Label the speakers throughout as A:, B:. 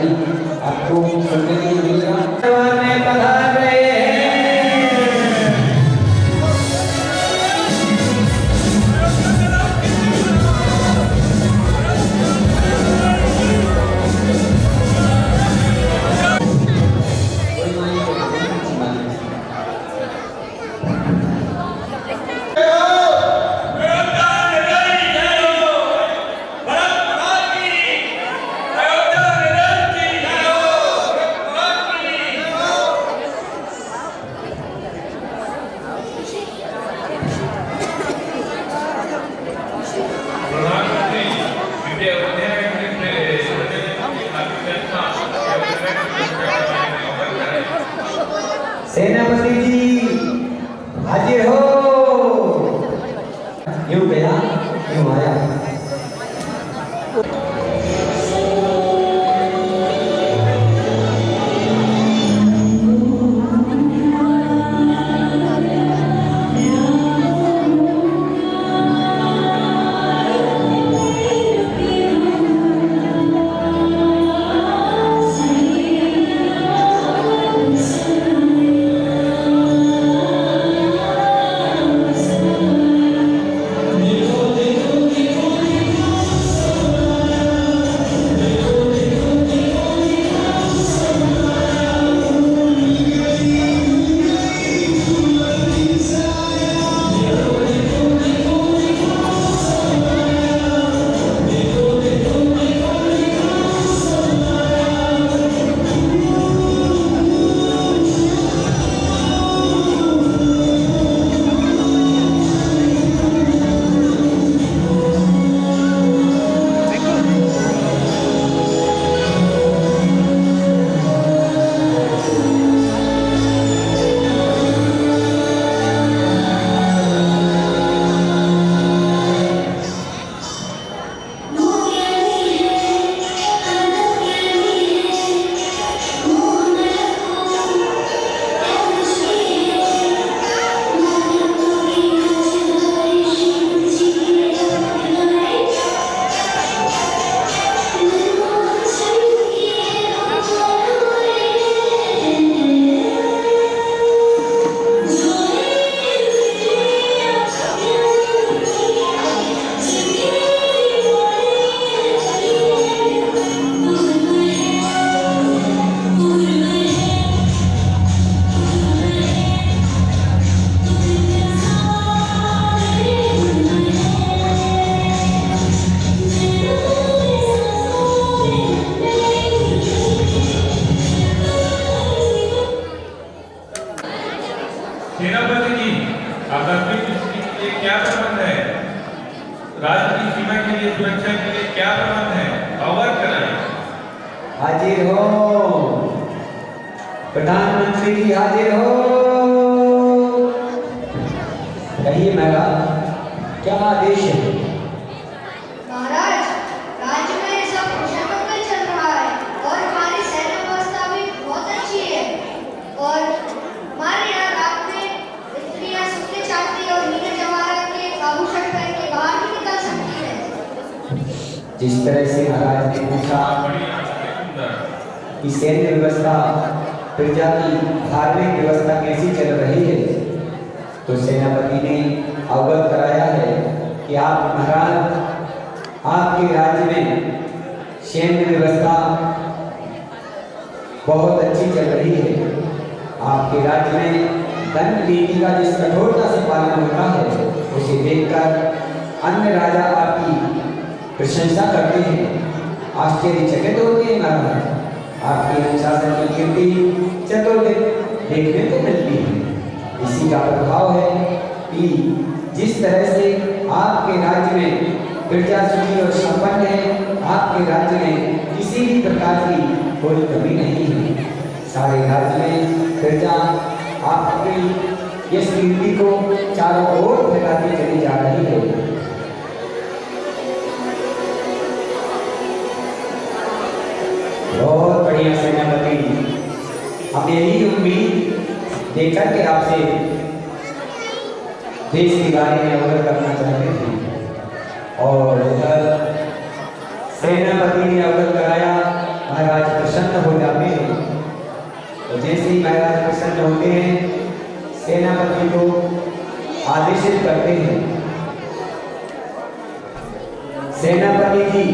A: नहीं आपको सुनने के लिए मिलेगा। पधार रहे सेनापति जी हाजिर हो। यूं गया यूं आया।
B: सेनापति जी, आकस्मिक स्थिति के लिए क्या प्रबंध है? राज्य की सीमा के लिए सुरक्षा के लिए क्या प्रबंध है? अवगत कराएं।
A: हाजिर हो प्रधानमंत्री जी, हाजिर हो। कहिए महाराज, क्या आदेश है?
C: महाराज, राज्य में सब कुशल मंगल चल रहा है और हमारी सैन्य व्यवस्था भी बहुत अच्छी है और हमारे यहाँ रात में स्त्रियाँ सूखे छाती और नीले जवाहरात के आभूषण पहन के बाहर भी निकल सकती है।
A: जिस तरह से महाराज ने पूछा कि सैन्य व्यवस्था प्रजा की धार्मिक व्यवस्था कैसी चल रही है, तो सेनापति ने अवगत कराया है कि आप महाराज, आपके राज्य में सैन्य व्यवस्था बहुत अच्छी चल रही है। आपके राज्य में दंड नीति का जिस कठोरता से पालन होता है, उसे देखकर अन्य राजा आपकी प्रशंसा करते हैं, आश्चर्यचकित होते हैं। महाराज, आपके अनुशासन की कीर्ति चतुर्दिक देखने को मिलती है। इसी का प्रभाव है कि जिस तरह से आपके राज्य में प्रजा सुखी और संपन्न है, आपके राज्य में किसी भी प्रकार की कोई कमी नहीं है। सारे राज्य में प्रजा आपकी इस कीर्ति को चारों ओर फैलाती चली जा रही है। बहुत बढ़िया सेनापति, हम यही उम्मीद देकर के आपसे देश के बारे में अवगत करना चाहते थे और सेनापति ने अवगत कराया। महाराज प्रसन्न सेनापति जी,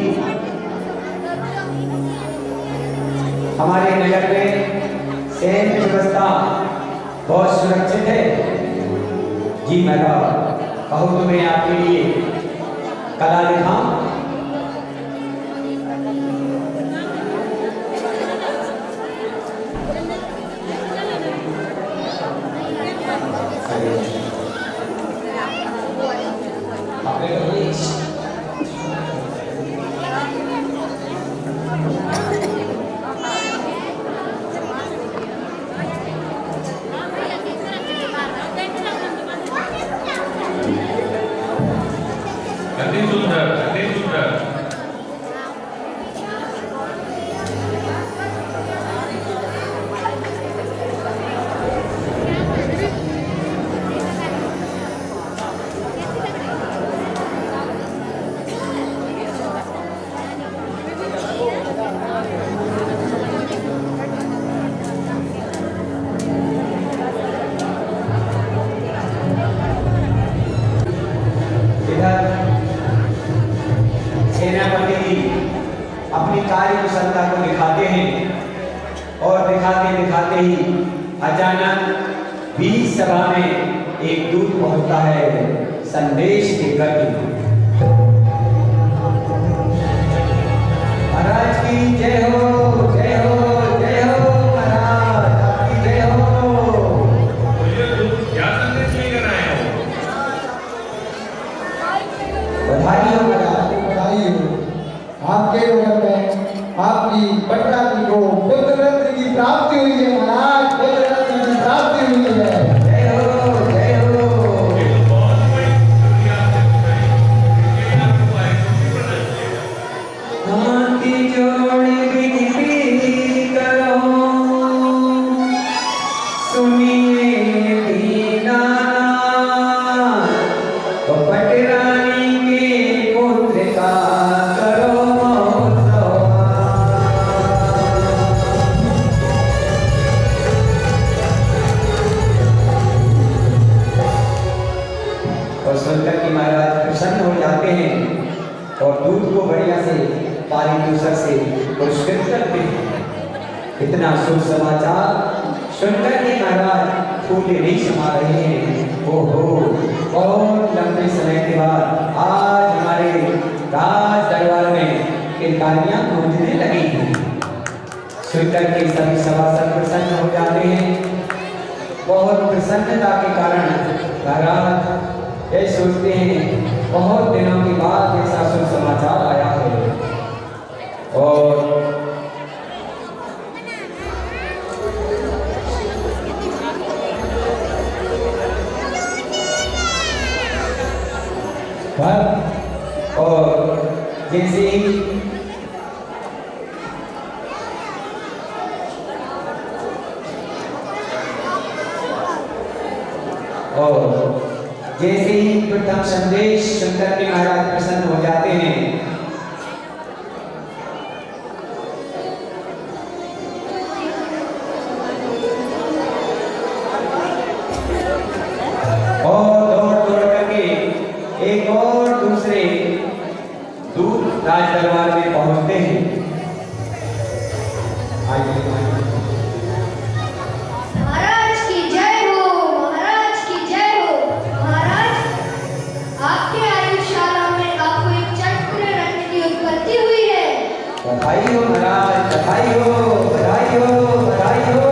A: हमारे नगर में सैन्य व्यवस्था बहुत सुरक्षित है। जी महाराज, कहो तो मैं आपके लिए कला दिखाऊं?
B: अति सुंदर, अति सुंदर।
A: इधर सेनापति जी अपनी कार्य कुशलता को दिखाते हैं और दिखाते दिखाते ही अचानक बीच सभा में एक दूत पहुंचता है संदेश लेकर के। महाराज की जय हो, जय हो, जय हो महाराज, आपकी जय हो।
B: मुझे क्या संदेश लेकर आए हो?
A: बधाई हो महाराज।
D: बधाई हो। आपके नगर में आपकी बटराती को पुत्र रत्न की प्राप्ति हुई है महाराज, पुत्र रत्न की प्राप्ति हुई है।
A: जय हो, जय हो।
B: ये तो बहुत बड़ी खुशी आपने बताई। ये आपको आए तो प्रदान किया।
A: हाथी जोड़ी विनती करो, सुनिए दीनानाथ, कपट रानी के पुत्र का करो सवार। और सुनकर कि महाराज प्रसन्न हो जाते हैं और दूध को बढ़िया से पारितोषिक से पुरस्कृत करते हैं। इतना शुभ समाचार सुनकर के महाराज फूले नहीं समा रहे हैं। ओहो, बहुत लंबे समय के बाद आज हमारे राज दरबार में किलकारियां गूंजने लगी हैं। सुनकर के सभी सभासद प्रसन्न हो जाते हैं। बहुत प्रसन्नता के कारण महाराज ये सोचते हैं बहुत दिनों के बाद ऐसा शुभ समाचार आया है। और जैसे ही जैसे ही प्रथम संदेश सुनकर के महाराज प्रसन्न हो जाते हैं। और दौड़ दौड़ करके एक और दूसरे दूत राज दरबार में पहुंचते हैं।
C: महाराज की जय हो, महाराज की जय हो। महाराज, आपके आयुशाला में आपको एक चक्र रत्न की उत्पत्ति हुई है।
A: बधाई हो महाराज, बधाई हो, बधाई हो, बधाई हो।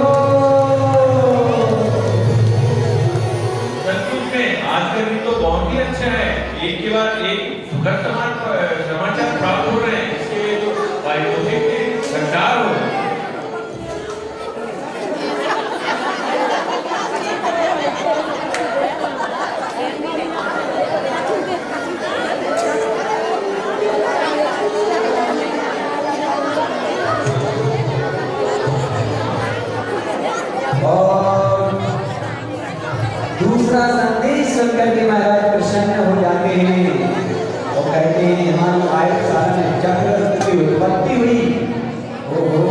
B: सचमुच में आज का दिन तो बहुत ही अच्छा है। एक के बाद एक सुखद समाचार प्राप्त हो रहे हैं। इसके लिए तो पारितोषिक के भंडार हो।
A: और दूसरा संदेश सुनकर के महाराज प्रसन्न हो जाते हैं और कहते हैं हमारी आयुशाला में चक्र रत्न की उत्पत्ति हुई। ओहो,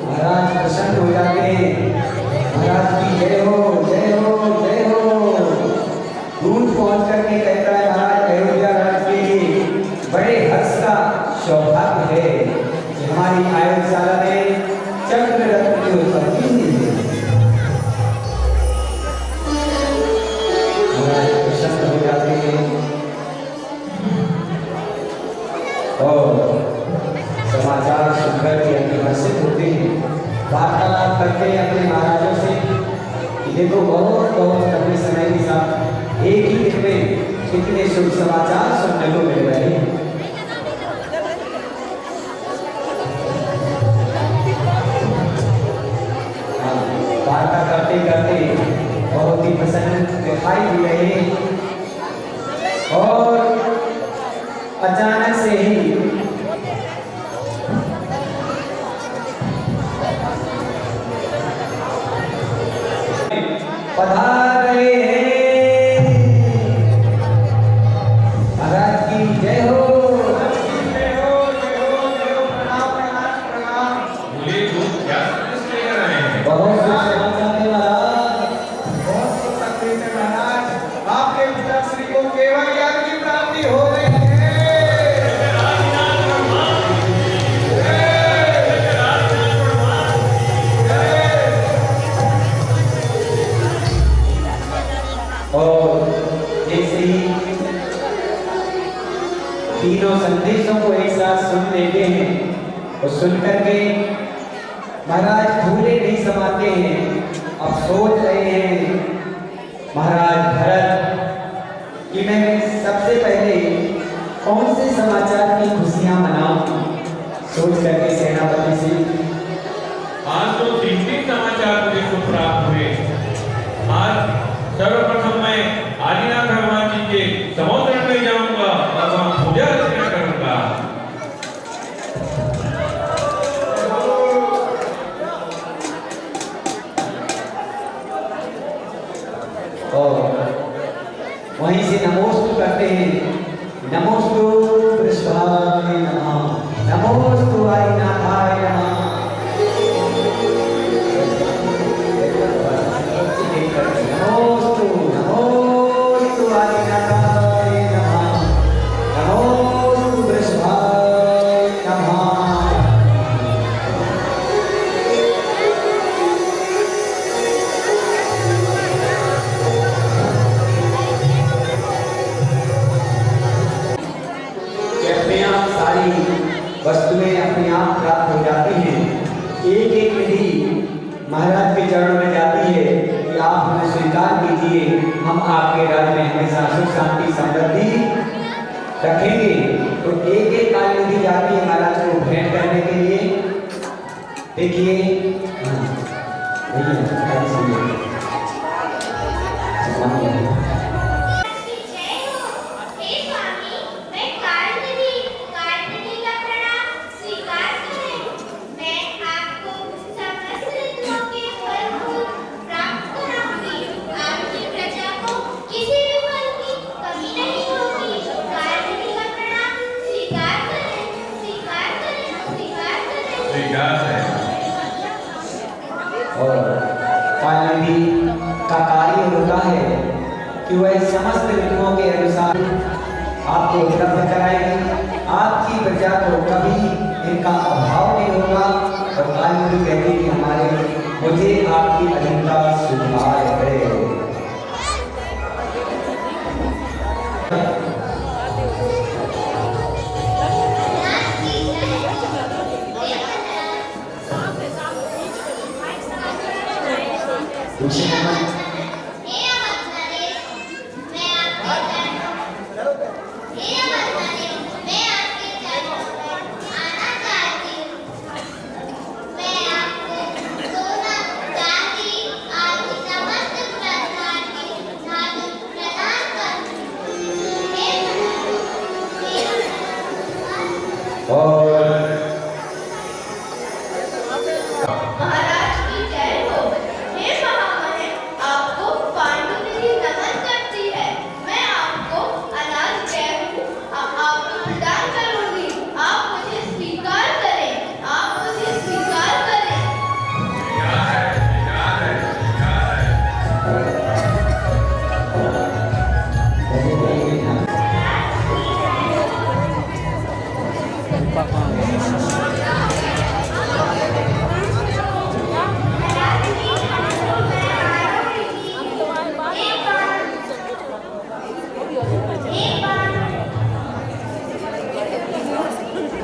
A: महाराज प्रसन्न हो जाते हैं। महाराज की जय हो, जय हो, जय हो। दूत पहुंच करके कहता है महाराज अयोध्या राज के लिए बड़े हर्ष सौभाग्य है कि हमारी आयुर्शाला में चक्र रत्न की उत्पत्ति हुई है। महाराज प्रसन्न हो जाते हैं और समाचार सुनकर के अतिहर्षित होते हैं। वार्तालाप करते हैं अपने महाराजों से कि देखो बहुत लंबे समय के साथ एक ही दिन में कितने शुभ समाचार सुनने को मिल रहे हैं। वार्ता करते करते बहुत ही प्रसन्न दिखाई दे रहे हैं और अचानक से ही पधार रहे हैं। महाराज की जय हो।
B: ये लोग क्या संदेश लेकर आए हैं?
A: बहुत शुभ समाचार है महाराज।
D: बहुत शुभ संदेश है महाराज। आपके पिताश्री को केवल ज्ञान की प्राप्ति हो गई है।
A: और जैसे ही तीनों संदेशों को एक साथ सुन लेते हैं और सुनकर के महाराज भूले नहीं समाते हैं। अब सोच रहे हैं महाराज भरत कि मैं सबसे पहले कौन से समाचार की खुशियां मनाऊं। सोच करके सेनापति से
B: आज तो तीन समाचार मुझे को प्राप्त हुए। आज सर्वप्रथम मैं आदिनाथ भगवान जी के समुद्र में जाऊंगा और वहां पूजा अर्चना करूंगा।
A: और वहीं से नमोस्तु करते हैं। नमोस्तु वृषभाय नमः, नमोस्तु आदिनाथाय नमः। नमोस्तु नमोस्तु आदिनाथाय नमः, नमोस्तु वृषभाय नमः। कि अपने आप सारी वस्तुएं अपने आप प्राप्त हो जाती हैं। एक एक विधि महाराज के चरणों में जाती है कि आप हमें स्वीकार कीजिए, हम आपके राज्य में हमेशा सुख शांति समृद्धि रखेंगे। तो एक एक कार्य विधि जाती है महाराज को भेंट करने के लिए। देखिए
C: हे स्वामी, मैं कार्तिकी का प्रणाम स्वीकार करें। मैं आपको समस्त ऋतुओं के फल फूल प्राप्त कराऊंगी। आपकी प्रजा को किसी भी फल की कमी नहीं होगी। कार्तिकी का प्रणाम स्वीकार करें, स्वीकार करें, स्वीकार करें।
B: स्वीकार है।
A: और कालनिधि का कार्य होता है कि वह समस्त ऋतुओं के अनुसार आपको उपलब्ध कराएगी। आपकी प्रजा को कभी इनका अभाव नहीं होगा। और कालनिधि कहती है कि मुझे आपकी अधीनता स्वीकार है। पूछे
C: महाराज की जय हो। हे महामहिम, आपको पांडुलिपि नमन करती है। मैं आपको अनाज गेहूं आपको प्रदान करूंगी। आप मुझे स्वीकार करें, आप मुझे स्वीकार करें।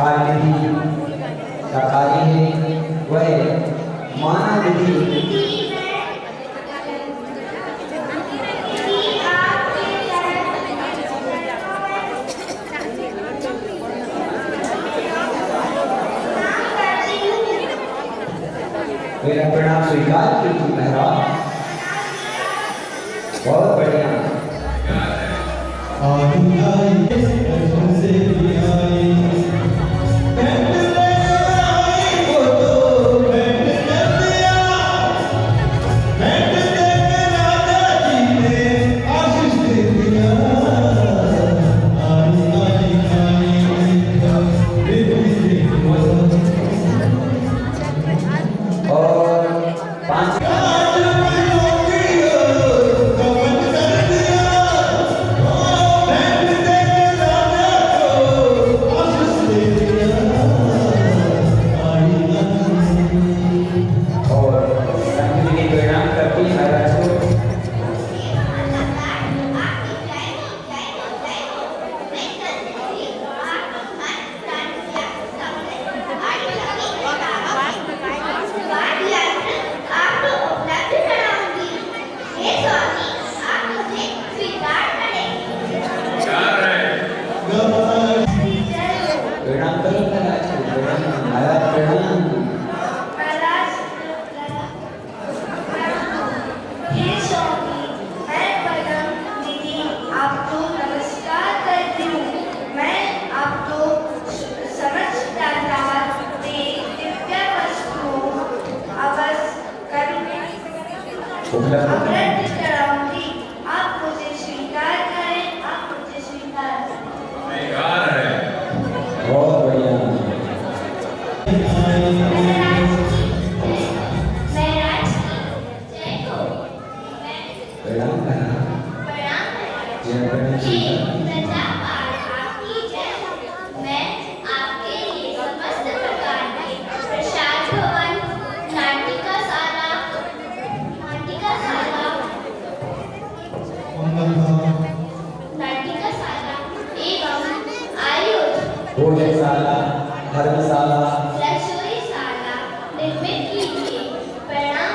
A: कार्यविधि का कार्य है वह मानव विधि मेरा प्रणाम स्वीकार कीजिए महाराज। बहुत बढ़िया। और पांच और संत जी प्रणाम करती है महाराज को। प्रणाम करो महाराज को। प्रणाम महाराज प्रणाम।
C: आपको नमस्कार करती हूँ। मैं आपको समझ दिव्य वस्तुओं अवश्य अवृत कराऊंगी। आप मुझे स्वीकार करें, आप मुझे स्वीकार करें।
A: बहुत बढ़िया। प्रणाम प्रणाम। जय प्रणाम स्वीकार। भोजनशाला, धर्मशाला,
C: निर्मित कीजिए। प्रणाम।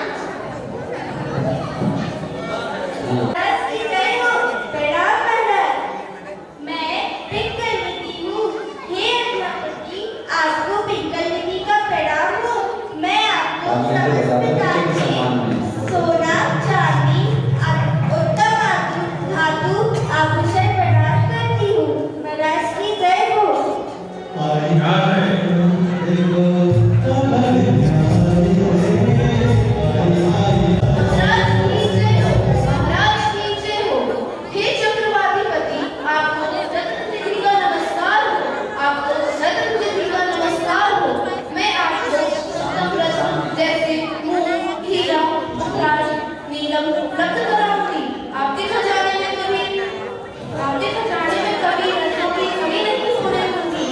C: मैं पिंगल विधि हूँ। हे अग्निपति, आपको पिंगल विधि का प्रणाम हो। मैं आपको
A: आपने तो बता दिया बच्चे के सम्मान में।
C: सोना, चांदी, उत्तम धातु आभूषण प्रदान करती हूँ। महाराज की जय हो। महाराज की जय हो। हे चक्रवाधिपति, आपको रत्ननिधि का नमस्कार हो। आपको रत्ननिधि का नमस्कार हो। मैं आपको उत्तम रत्न जैसे मूंग, हीरा, मुक्ताज, नीलम उपलब्ध कराऊंगी। आपके खजाने में कभी रत्नों की कमी नहीं होने दूंगी।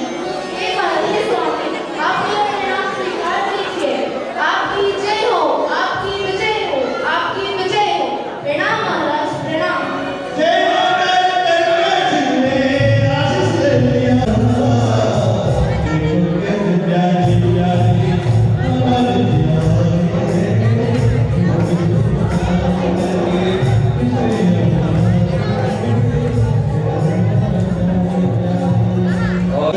C: हे भारतीय स्वामी, आप मेरा प्रणाम स्वीकार कीजिए। आपकी जय हो, आपकी विजय हो, आपकी विजय हो। प्रणाम महाराज, प्रणाम।
A: और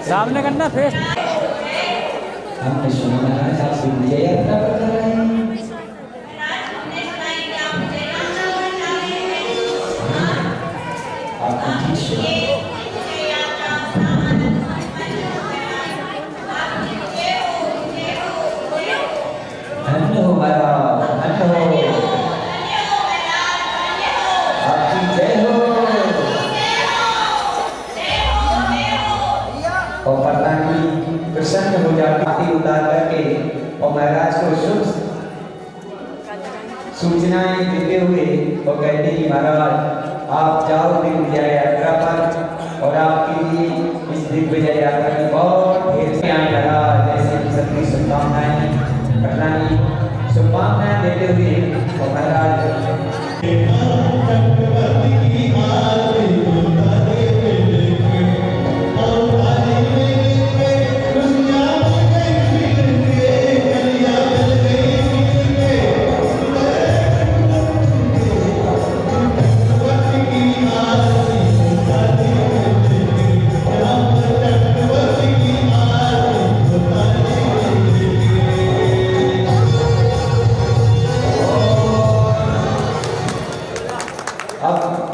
E: सामने करना फेस।
A: हमने सुना महाराज आप विजय यात्रा पर जा रहे हैं। आपकी ठीक सुना।
C: जय हो,
A: धन्य हो महाराज, धन्य हो। आपकी जय हो। और प्रधान जी प्रसन्न हो जाती हाथी उतार करके और महाराज को शुभ सूचनाएं देते हुए और कहते हैं महाराज आप जाओ दिग्विजय यात्रा पर और आपके लिए इस दिग्विजय यात्रा की बहुत ढेर सारी महाराज जैसे कि सबकी शुभकामनाएं प्रधान जी शुभकामनाएं देते हुए और महाराज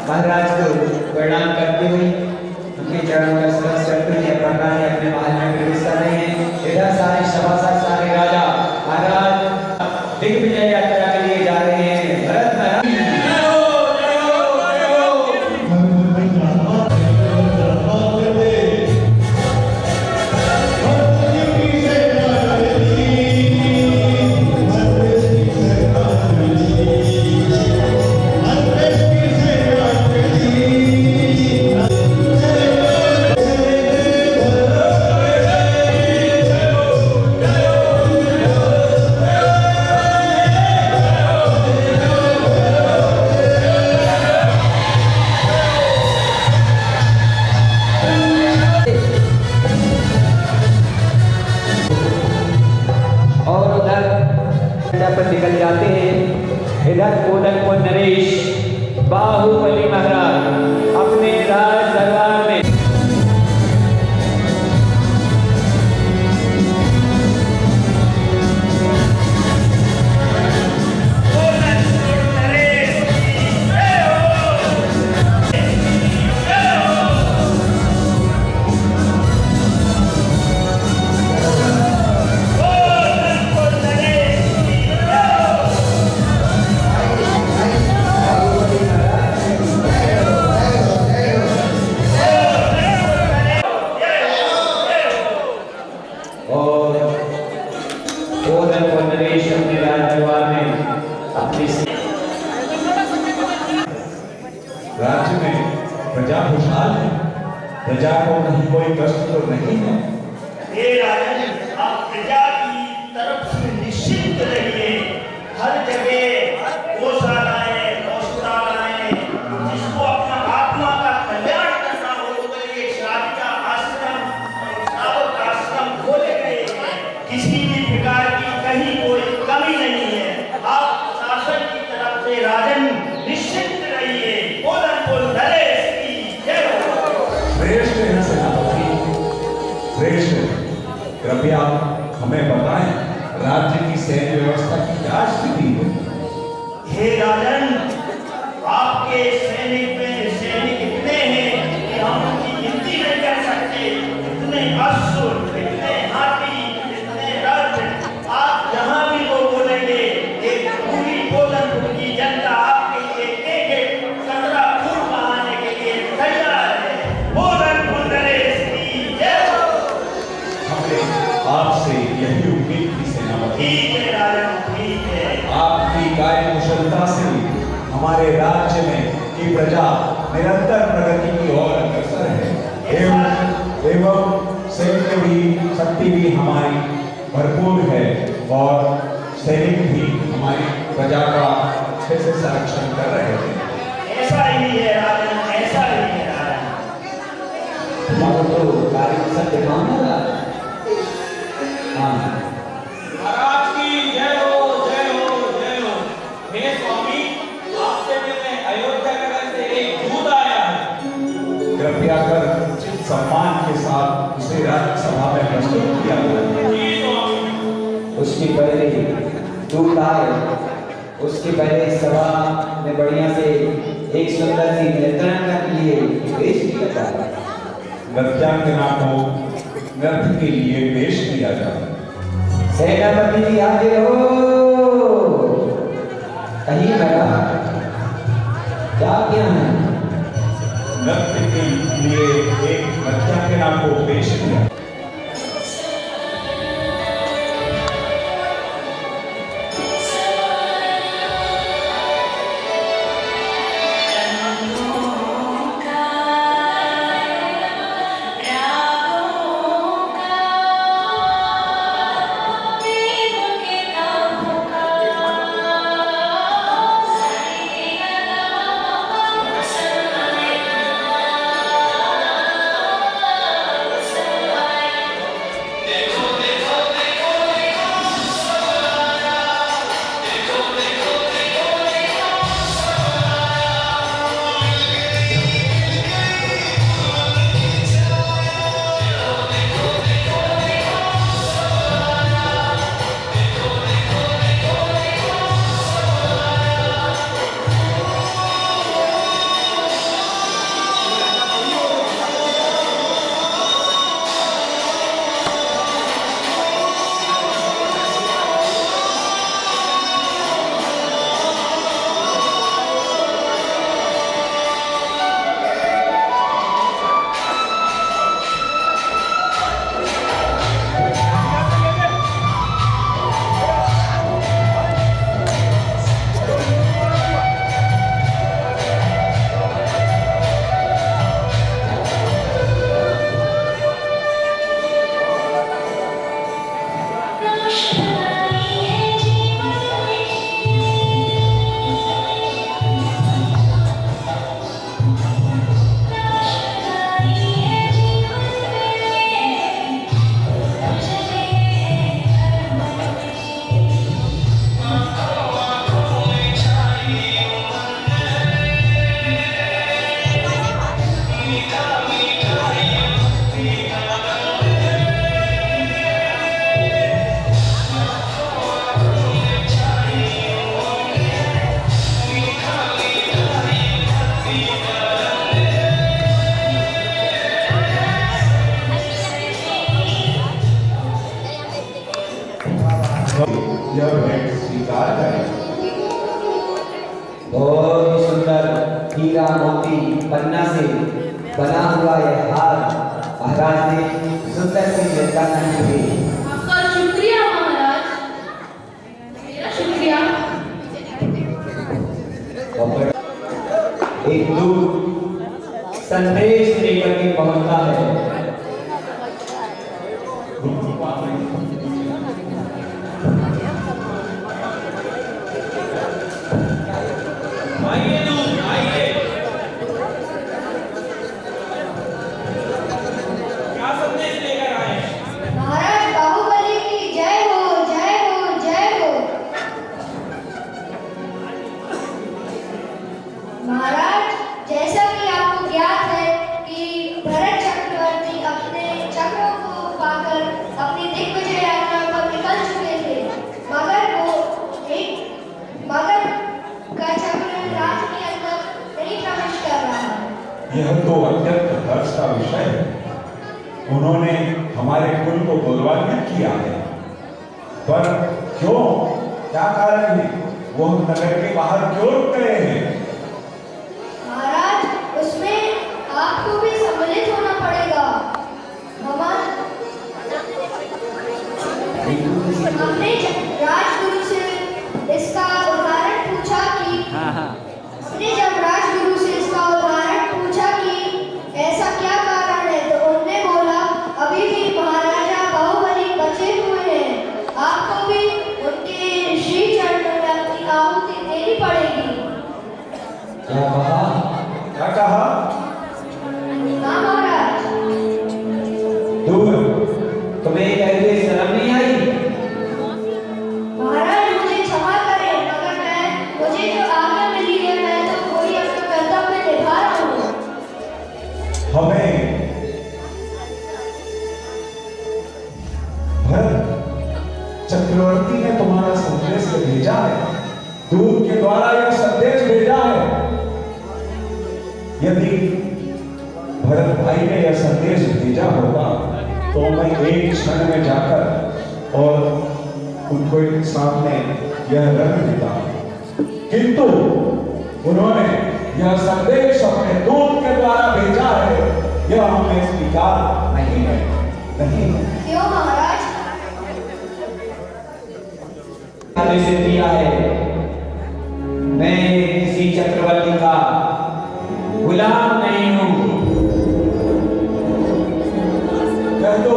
A: महाराज को प्रणाम करते हुए उनके चरणों का स्पर्श करते हुए प्रधान जी अपने महल में प्रवेश कर रहे हैं। इधर सारे सभासद सारे राजा महाराज दिग्विजय यात्रा के लिए जा रहे हैं। भरत महाराज पर निकल जाते हैं। इधर कोदलपुर नरेश बाहुबली महाराज अपने राज दरबार में
F: राज्य में प्रजा खुशहाल है, प्रजा को कहीं कोई कष्ट तो नहीं है।
G: हे राजन, आप प्रजा की तरफ से निश्चिंत रहिए। हर जगह गौशालाएं, गौशालाएं, जिसको अपना आत्मा का कल्याण करना हो तो ये शादी का आश्रम, श्रावक आश्रम खोले गए हैं। किसी भी प्रकार की कहीं कोई कमी नहीं है। आप शासन की तरफ से राजन निश्चिंत रहिए।
F: श्रेष्ठ है सेनापति, श्रेष्ठ। कृपया हमें बताएं राज्य की सैन्य व्यवस्था की क्या स्थिति है?
G: हे राजन, आपके सैनिक इतने हैं कि हम उनकी गिनती नहीं कर सकते। इतने अश्व, इतने हाथी, इतने रथ, आप जहां भी वो बोलेंगे एक पूरी कोदलपुर की जनता आपके लिए एक कतरा खून बहाने के लिए तैयार है। कोदलपुर नरेश की जय हो।
F: आपसे यही उम्मीद थी सेनापति।
G: ठीक है राजन, ठीक है।
F: आपकी कार्य कुशलता से हमारे राज्य में की प्रजा निरंतर प्रगति की ओर अग्रसर है एवं सैन्य भी शक्ति भी हमारी भरपूर है और सैनिक भी हमारी प्रजा का अच्छे से संरक्षण कर रहे हैं।
G: ऐसा ही है राजन, ऐसा ही है राजन।
A: तो कार्य कुशल दिखाओ ना। हाँ
B: महाराज की जय हो, जय हो, जय हो। हे स्वामी, आपसे मिलने अयोध्या नगर से एक दूत आया है।
F: कृपया कर उचित सम्मान के साथ उसे राज्यसभा में प्रस्तुत किया जाए।
B: जी स्वामी।
A: उसके पहले दूत आए, उसके पहले सभा में बढ़िया से एक सुंदर सी नृत्य के लिए पेश किया जाए।
F: नृत्यांगना को नृत्य के लिए पेश किया जाए।
A: सेनापति जी हाजिर हो। कहिए महाराज, क्या किया है?
F: नृत्य के लिए एक नृत्यांगना को पेश किया। यह भेंट स्वीकार करें।
A: बहुत ही सुंदर हीरा मोती पन्ना से बना हुआ यह हार महाराज ने सुंदर सी नृत्यांगना दी।
C: आपका शुक्रिया महाराज, मेरा शुक्रिया।
A: एक दूत संदेश लेकर के पहुंचता है।
B: आइए दूत, आइए। क्या संदेश लेकर आए?
C: महाराज बाहुबली की जय हो, जय हो, जय हो। महाराज, जैसा कि आपको ज्ञात है कि भरत चक्रवर्ती अपने चक्रों को पाकर अपनी दिग्विजय यात्रा पर निकल चुके थे, मगर का चक्र राज के अंदर नहीं प्रवेश कर रहा है।
F: यह तो अत्यंत हर्ष का विषय है। उन्होंने हमारे कुल को गौरवान्वित किया है, पर क्यों, क्या कारण है? वो नगर के बाहर क्यों रुक गए हैं?
C: महाराज, उसमें आपको भी सम्मिलित होना पड़ेगा। हमने राजगुरु से इसका उदाहरण पूछा कि हमने जब राजगुरु से इसका उदाहरण पूछा कि ऐसा क्या कारण है, तो उन्होंने बोला अभी भी महाराजा बाहुबली बचे हुए हैं, आपको भी उनके श्री चरणों में अपनी आहुति देनी पड़ेगी।
A: क्या कहा?
F: क्या कहा?
C: हाँ महाराज।
A: दूर, तुम्हें कहते शर्म नहीं आई?
C: महाराज, मुझे क्षमा करें, मगर मुझे जो आज्ञा मिली है, मैं तो वही अपना कर्तव्य निभा रहा हूँ।
F: हमें भरत चक्रवर्ती ने तुम्हारा संदेश भेजा है, दूत के द्वारा यह संदेश भेजा है। यदि भरत भाई ने यह संदेश भेजा होगा तो मैं एक क्षण में जाकर और उनको सामने यह रख देता, किंतु उन्होंने यह संदेश अपने दूत के द्वारा भेजा है, यह हमें स्वीकार नहीं है। नहीं
C: क्यों महाराज?
A: से दिया है, मैं किसी चक्रवर्ती का गुलाम नहीं हूं।
F: कह दो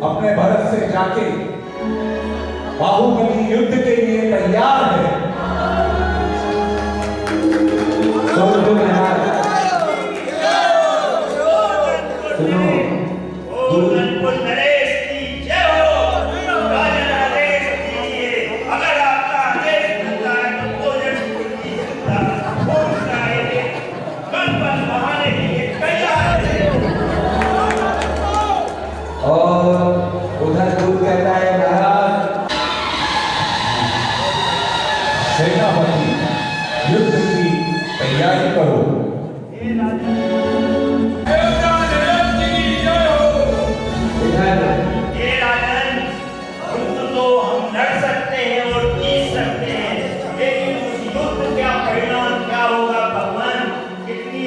F: अपने भरत से जाके बाहुबली युद्ध के लिए तैयार है।
A: सुनो
G: नरेश की जय हो। राजन आदेश दीजिए, अगर आपका आदेश मिलता है तो भोजन की चिंता भूलता है, गणपत बहाने के लिए तैयार है।
A: और उधर दूत कहता है महाराज
F: सेनापति युद्ध की तैयारी करो।
G: ये राजन, युद्ध तो हम लड़ सकते हैं और जीत सकते हैं, लेकिन उस युद्ध का परिणाम क्या होगा भगवान? कितनी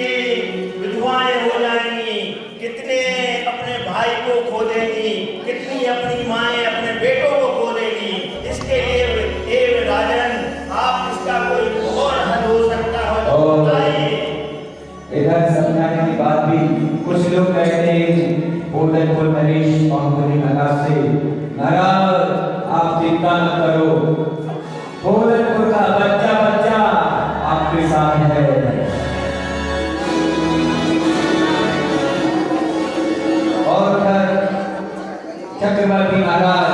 G: विधवाएं हो जाएंगी, कितने अपने भाई को खो देंगी, कितनी अपनी माएं अपने बेटों को खो देंगी। इसके लिए हे राजन, आप इसका कोई और हल हो सकता हो तो बताइए।
A: इधर समझाने की बात भी कुछ लोग कहते हैं बोधनपुर नरेश बाहुबली महाराज से, महाराज आप चिंता न करो, बोधनपुर का बच्चा बच्चा आपके साथ है। और उधर चक्रवर्ती महाराज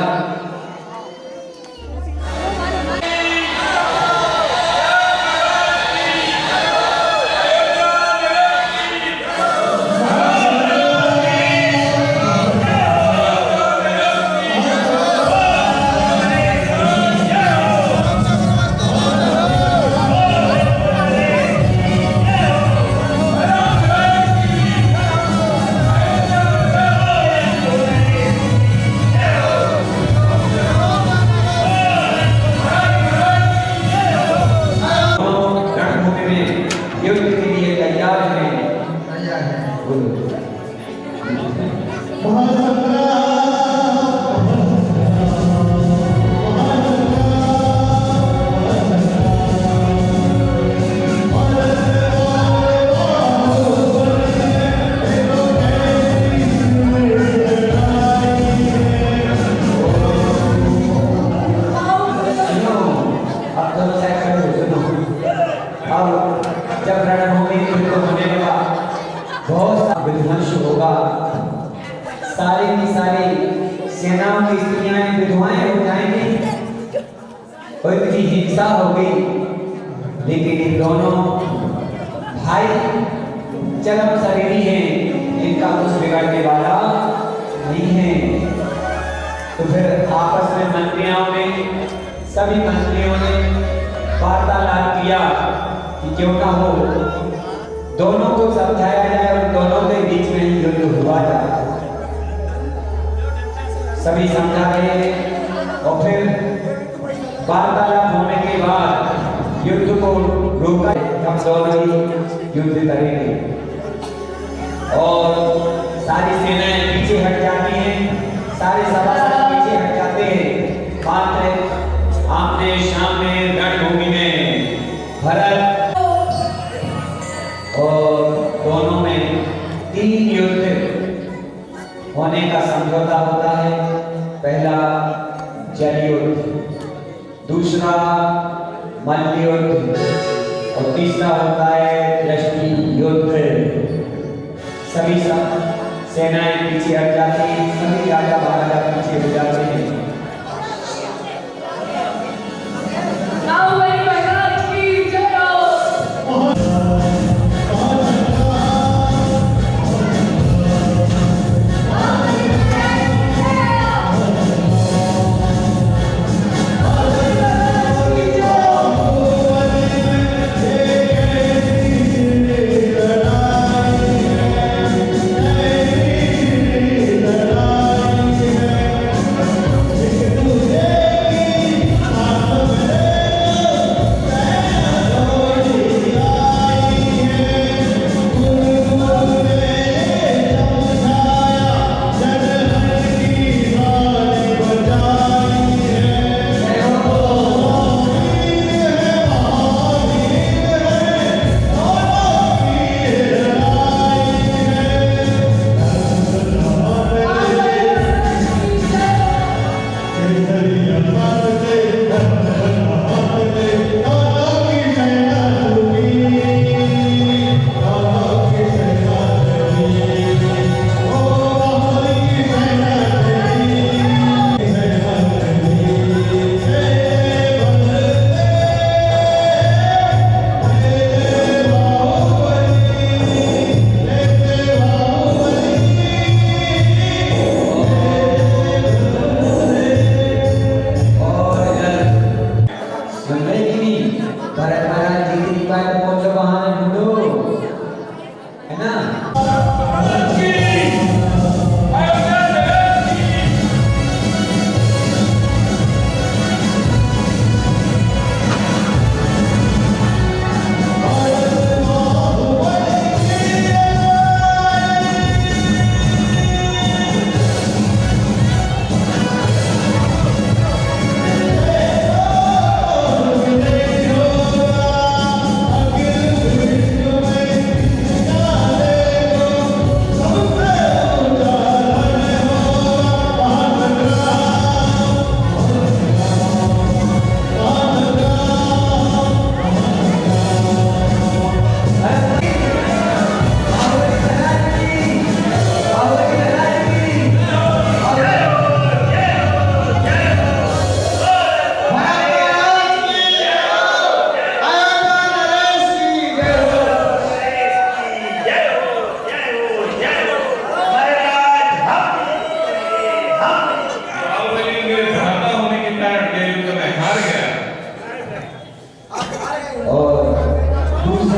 A: युद्ध के लिए तैयार हैं। जब रणभूमि में युद्ध होने लगा, बहुत सा विध्वंस होगा, सारी की सारी सेनाओं की स्त्रियां विधवाएं हो जाएंगी और इतनी हिंसा होगी। लेकिन इन दोनों भाई चरम शरीरी हैं, इनका कुछ बिगड़ने वाला नहीं है। तो फिर आपस में सभी मंत्रियों ने वार्तालाप किया कि क्यों ना हो दोनों को समझाया जाए और दोनों के बीच में ही युद्ध हुआ जाए। सभी समझा गए और फिर वार्तालाप होने के बाद युद्ध को रोका, हम दोनों ही युद्ध करेंगे। और सारी सेनाएं पीछे हट जाती हैं, सारे सभासद पीछे हट जाते हैं। मात्र आमने सामने रणभूमि में भरत और दोनों में 3 युद्ध होने का समझौता होता है। पहला जल युद्ध, दूसरा मल्ल युद्ध और तीसरा होता है दृष्टि युद्ध। सभी सेनाएं पीछे हट जाती हैं, सभी राजा महाराजा पीछे हो जाते हैं।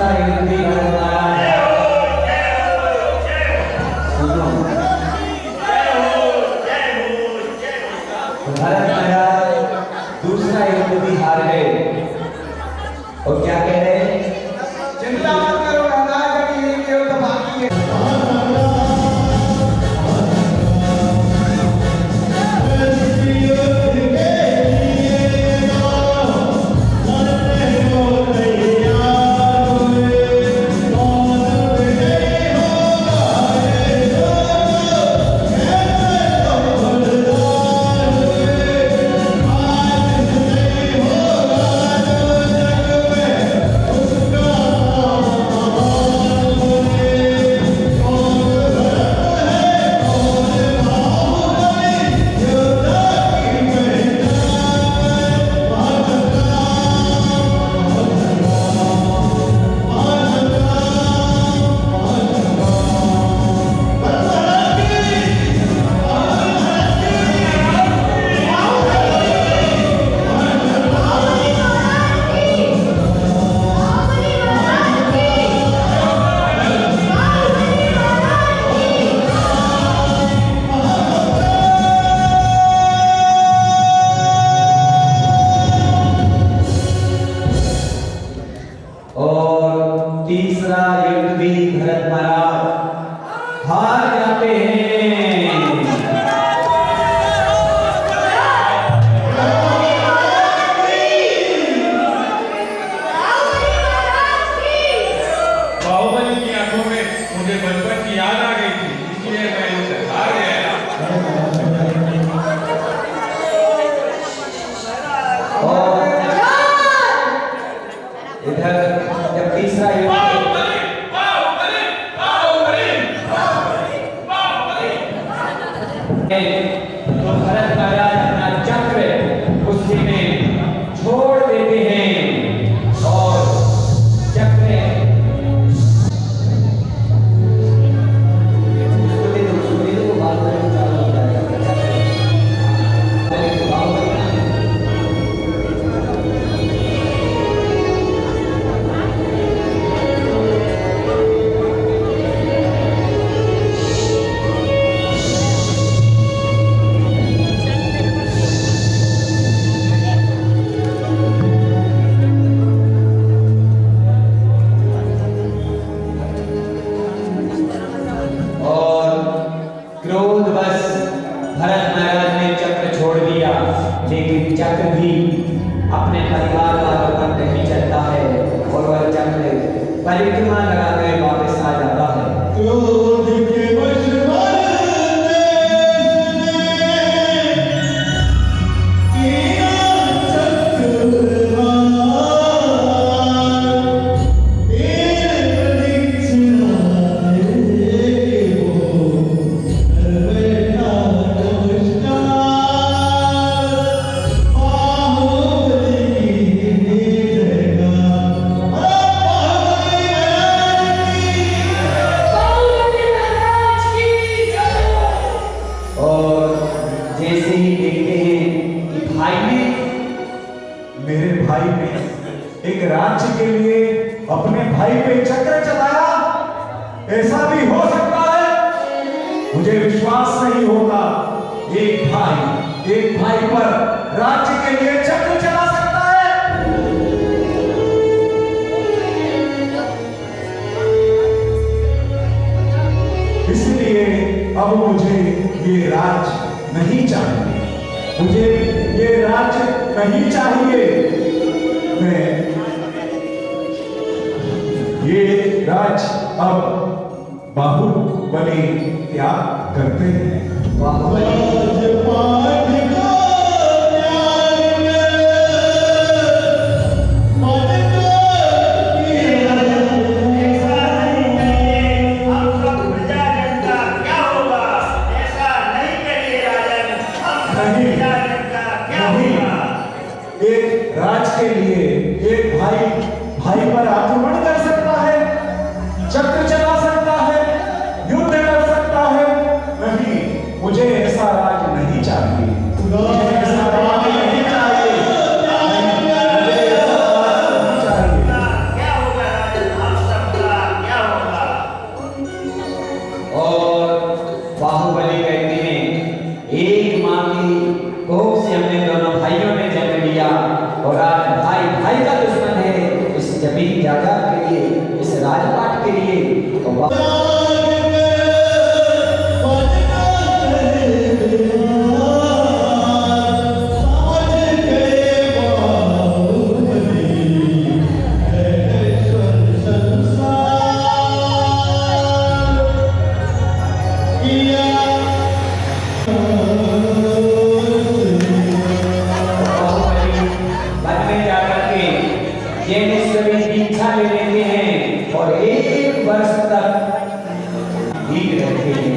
A: तीसरा युद्ध भी भरत महाराज
G: जय हो जय हो जय हो
A: सुनो
G: जय हो जय हो जय हो।
A: भरत महाराज दूसरा युद्ध भी हार गए और क्या कह रहे हैं?
D: चिंता मत करो महाराज, अभी एक युद्ध बाकी है।
A: और तीसरा युद्ध भी भरत महाराज हार जाते हैं।
B: बाहुबली की आंखों में मुझे बचपन की याद आ गई थी, इसलिए मैं उसे हार गया।
A: और इधर जब तीसरा युद्ध
B: बाहुबली बाहुबली बाहुबली बाहुबली।
A: तो भरत महाराज अपना चक्र उसी में छोड़ देते हैं और चक्र उसको दे दो, बाद में चालू हो जाएगा। और क्रोधवश भरत महाराज ने चक्र छोड़ दिया, लेकिन चक्र भी अपने परिवार वालों पर नहीं चलता है और वह चक्र परिक्रमा लगाकर वापस आ जाता है।
D: क्रोध के वश
A: और जैसे ही देखते हैं कि भाई ने
F: मेरे भाई ने एक राज्य के लिए अपने भाई पे चक्र चलाया, ऐसा भी हो सकता है? मुझे विश्वास नहीं होता एक भाई पर राज्य के लिए चक्र चला सकता है। इसलिए अब मुझे ये राज्य नहीं चाहिए, मुझे ये राज्य नहीं चाहिए। मैं ये राज्य अब बाहुबली त्याग करते हैं।
A: बाहुबली
G: ऐसा नहीं करिए, हम सब प्रजाजन का क्या होगा? ऐसा नहीं करिए राजन, हम सब
F: नहीं।
G: प्रजाजन का क्या
F: नहीं।
G: होगा?
F: एक राज्य के लिए एक भाई पर आक्रमण कर सकता है, चक्र चला सकता है, युद्ध कर सकता है। नहीं, मुझे ऐसा राज नहीं चाहिए, मुझे ऐसा राज नहीं चाहिए, मुझे ऐसा राज नहीं चाहिए।
G: क्या होगा राजन? हम
A: ज्ञानेश्वरी दीक्षा ले लेते हैं और 1 वर्ष तक भीग रहते हैं।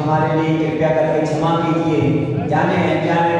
A: हमारे लिए कृपया करके क्षमा कीजिए, जाने अनजाने